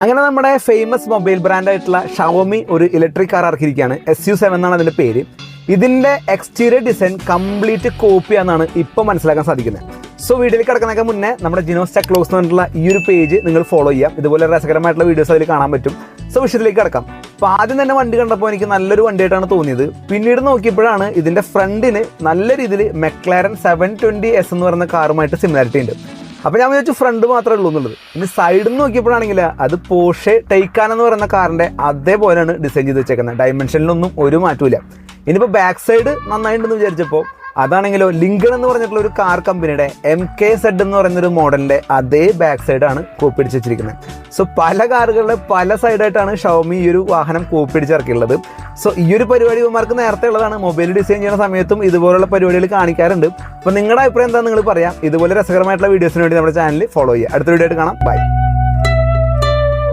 അങ്ങനെ നമ്മുടെ famous mobile ബ്രാൻഡായിട്ടുള്ള Xiaomi ഒരു ഇലക്ട്രിക് കാർ ഇറക്കിയിരിക്കുകയാണ്. SU7 എന്നാണ് അതിൻ്റെ പേര്. ഇതിൻ്റെ എക്സ്റ്റീരിയർ ഡിസൈൻ കംപ്ലീറ്റ് കോപ്പിയാണെന്നാണ് ഇപ്പോൾ മനസ്സിലാക്കാൻ സാധിക്കുന്നത്. സോ വീഡിയോയിൽ കിടക്കുന്നതിനൊക്കെ മുന്നേ നമ്മുടെ ജിനോസ് ടെക് വ്ലോഗ്സ് എന്ന് പറഞ്ഞിട്ടുള്ള ഈ ഒരു പേജ് നിങ്ങൾ ഫോളോ ചെയ്യാം. ഇതുപോലെ രസകരമായിട്ടുള്ള വീഡിയോസ് അതിൽ കാണാൻ പറ്റും. സോ വിഷയത്തിലേക്ക് കിടക്കാം. അപ്പോൾ ആദ്യം തന്നെ വണ്ടി കണ്ടപ്പോൾ എനിക്ക് നല്ലൊരു വണ്ടിയായിട്ടാണ് തോന്നിയത്. പിന്നീട് നോക്കിയപ്പോഴാണ് ഇതിൻ്റെ ഫ്രണ്ടിന് നല്ല രീതിയിൽ മെക്ലാരൻ 720S എന്ന് പറയുന്ന കാറുമായിട്ട് സിമിലാരിറ്റി ഉണ്ട്. അപ്പോൾ ഞാൻ വിചാരിച്ചു ഫ്രണ്ട് മാത്രമേ ഉള്ളൂ എന്നുള്ളത്. ഇനി സൈഡിൽ നിന്ന് നോക്കിയപ്പോഴാണെങ്കിൽ അത് പോർഷെ ടൈക്കാൻ എന്ന് പറയുന്ന കാറിൻ്റെ അതേപോലെയാണ് ഡിസൈൻ ചെയ്ത് വെച്ചേക്കുന്നത്. ഡയമെൻഷനിലൊന്നും ഒരു മാറ്റമില്ല. ഇനിയിപ്പോൾ ബാക്ക് സൈഡ് നന്നായിട്ടുണ്ടെന്ന് വിചാരിച്ചപ്പോൾ അതാണെങ്കിലോ ലിങ്കൺ എന്ന് പറഞ്ഞിട്ടുള്ള ഒരു കാർ കമ്പനിയുടെ MKZ എന്ന് പറയുന്നൊരു മോഡലിൻ്റെ അതേ ബാക്ക് സൈഡാണ് കോപ്പി അടിച്ച് വെച്ചിരിക്കുന്നത്. സോ പല കാറുകളുടെ പല സൈഡായിട്ടാണ് ഷവോമി ഈ ഒരു വാഹനം കോപ്പി അടിച്ചിറക്കിയുള്ളത്. സോ ഈ ഒരു പരിപാടി ഇവന്മാർക്ക് നേരത്തെ ഉള്ളതാണ്. മൊബൈൽ ഡിസൈൻ ചെയ്യുന്ന സമയത്തും ഇതുപോലുള്ള പരിപാടികൾ കാണിക്കാറുണ്ട്. അപ്പോൾ നിങ്ങളുടെ അഭിപ്രായം എന്താണെന്ന് നിങ്ങൾ പറയാം. ഇതുപോലെ രസകരമായിട്ടുള്ള വീഡിയോസിന് വേണ്ടി നമ്മുടെ ചാനൽ ഫോളോ ചെയ്യുക. അടുത്ത വീഡിയോ ആയിട്ട് കാണാം. ബൈ.